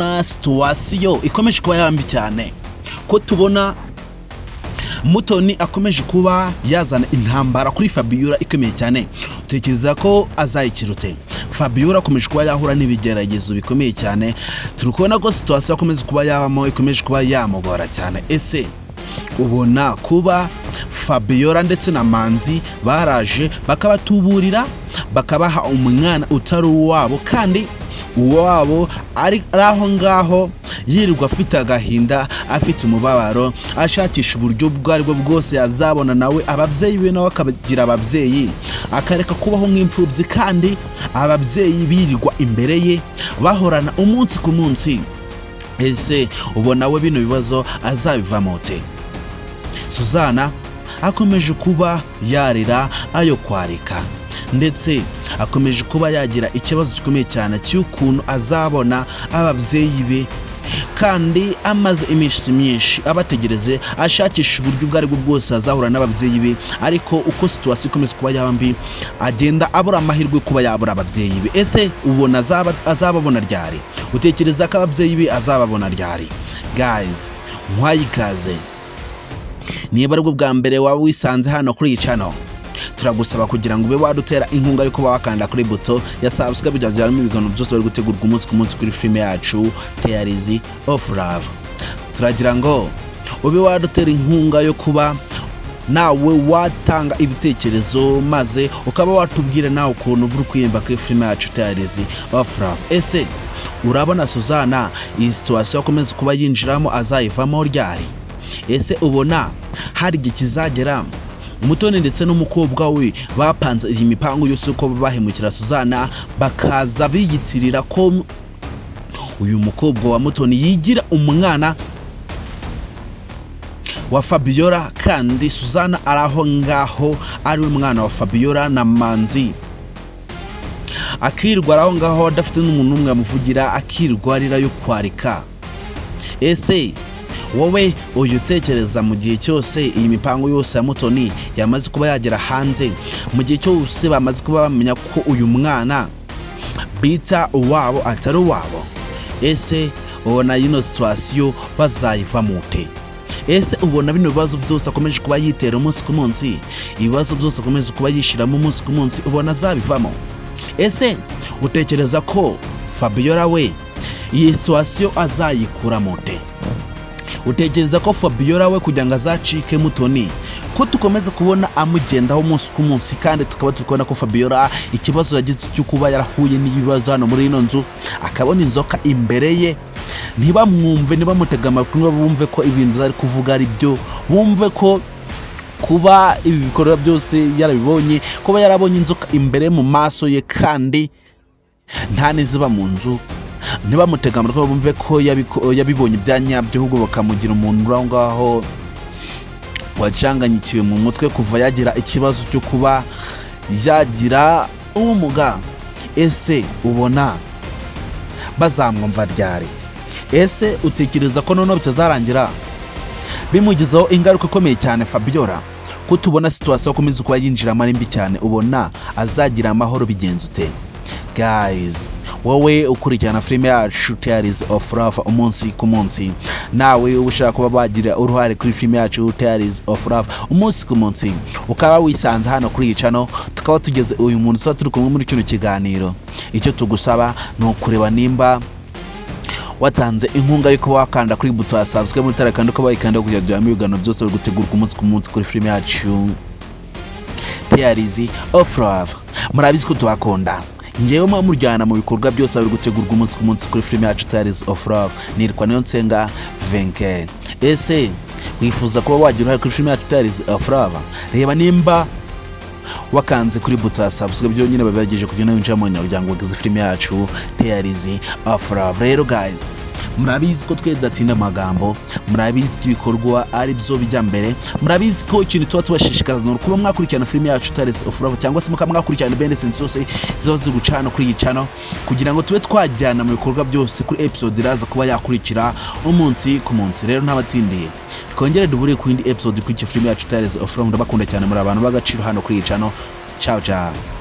na situwasiyo ikomeje kuba yambi cyane ko tubona Mutoni akomeje kuba yazana intambara kuri Fabiora ikomeye cyane. Utekereza ko azayikirute? Fabiora akomeje kuba yahura n'ibigeragezo bikomeye cyane. Turukubona ko situation akomeze kuba yabamo ikomeje kuba yamugora cyane. Ese ubona kuba Fabiora ndetse na Manzi baraje bakabatuburira bakabaha umwana utari uwabo, kandi uwabo ari aho ngaho yirirwa afite agahinda, afite umubabaro, ashakisha uburyo bwaribwo bwose yazabona nawe ababyeyi be nawe akabagira ababyeyi, akareka kubaho nk'imfubyi, kandi ababyeyi birirwa imbere ye bahorana umunsi ku munsi. Ese ubona we bino bibazo azabivamo ute? Suzana akomeje kuba yarira ayo kwarika, ndetse akomeje kuba yagira ikibazo gikomeye cyane cy'ukuntu azabona ababyeyi be, kandi amaze iminsi myinshi abategereze ashakisha uburyo bwaribwo bwose azahura n'ababyeyi be, ariko uko situation ikomeza kuba yambi agenda abura amahirwe kuba yabura ababyeyi be. Ese ubona azababona ryari? Utekereza ko ababyeyi be azababona ryari? Guys, mwayikaze. Niba ari bwo bwa mbere waba wisanze hano kuri iyi channel, turagusaba kugira ngo ube wadutera inkunga yo kuba wakanda kuri buto ya subscribe kugira ngo ibiganiro byose bari gutegurwa umunsi ku munsi kuri filime yacu Tears of Love. Turagira ngo ube wadutera inkunga yo kuba nawe watanga ibitekerezo, maze ukaba watubwira nawe ukuntu buri kwiyemba kuri filime yacu Tears of Love. Ese urabona Suzana iyi situation akomeza kuba yinjiramo azayivamo ryari? Ese ubona hari ikizagera Mutoni ndetse n'umukobwa we bapanze iyi mipango yose uko bahemukira Suzana, bakaza biyitirira ko uyu mukobwa wa Mutoni yigira umwana wa Fabiora, kandi Suzana araho ngaho ari umwana wa Fabiora na Manzi, akirwa araho ngaho adafite n'umuntu umwe amuvugira, akirwa arira yo kwarika. Ese wowe uyu utekereza mu gihe cyose iyi mipango yose ya Mutoni yamaze kuba yagera hanze, mu gihe cyose bamaze kuba bamenya ko uyu mwana bita uwabo atari uwabo, ese ubona yino situation bazayivamo ute? Ese ubona bino bibazo byose akomeje kuba yitera umunsi ku munsi, ibibazo byose akomeje kuba yishiramo umunsi ku munsi, ubona azabivamo? Ese utekereza ko Fabiora we iyi situation azayikuramo ute? Utekereza ko Fabiora we kugira ngo azacike Mutoni ko tukomeza kubona amugendaho umunsi ku munsi, kandi tukaba turikubona ko Fabiora ikibazo yagize cyo kuba yarahuye n'ibibazo hano muri ino nzu, akabona inzoka imbere ye, ntibamwumve, ntibamutega amatwi, bumve ko ibintu zari kuvuga ari byo, bumve ko kuba ibi bikorwa byose yarabibonye, kuba yarabonye inzoka imbere mu maso ye kandi nta niziba mu nzu, ntibamutega amatwi bumve ko yabibonye byanyabyo, ahubwo bakamugira umuntu uraho ngaho wacanganyikiwe mu mutwe kuva yagira ikibazo cyo kuba yagira ubumuga. Ese ubona bazamwumva ryari? Ese utekereza ko noneho bitazarangira bimugizeho ingaruka ikomeye cyane Fabiora, ko tubona situation akomeza kuba yinjiramo ari mbi cyane? Ubona azagira amahoro bigenze ute? Guys, wowe ukurikirana filime yacu Tears of Love umunsi ku munsi, nawe ushaka kuba bagira uruhare kuri filime yacu Tears of Love umunsi ku munsi, ukaba wisanze hano kuri iyi channel, tukaba tugeze uyu muntu turi kumwe muri kino kiganiro, icyo tugusaba ni ukureba nimba watanze inkunga yo kuba wakanda kuri buto ya subscribe muri tara, kandi ko bayikanda kugira ngo ibiganiro byose bari gutegurwa umunsi ku munsi kuri filime yacu Tears of Love. Murabizi ko tubakunda, ngewe mujyana mu bikorwa byose bari gutegurwa umunsi ku munsi kuri filime yacu Tears of Love. Nirwa niyo nsenga Venke. Ese wifuza kuba wagira uruhare kuri filime yacu Tears of Love? Reba nimba wakanze kuri buto ya subscribe byonyine babageje kugenda winjira mu nyaryango wagize filime yacu Tears of Love. Rero guys, murabizi ko twe datinda amagambo, murabizi ko ibikorwa ari byo bijya mbere, murabizi ko ikintu tuba tubashishikariza no kuba mwakurikirana filime yacu Tears of Love, cyangwa se mwakurikirana benefits zose ziba ziri gucana kuri iyi channel, kugira ngo tube twajyana mu bikorwa byose kuri episode iraza kuba yakurikira umunsi ku munsi. Rero ntabatindiye, kongere duhure ku indi episode kuri filime yacu Tears of Love. Ndabakunda cyane, muri abantu bagaciro hano kuri iyi channel. Ciao ciao.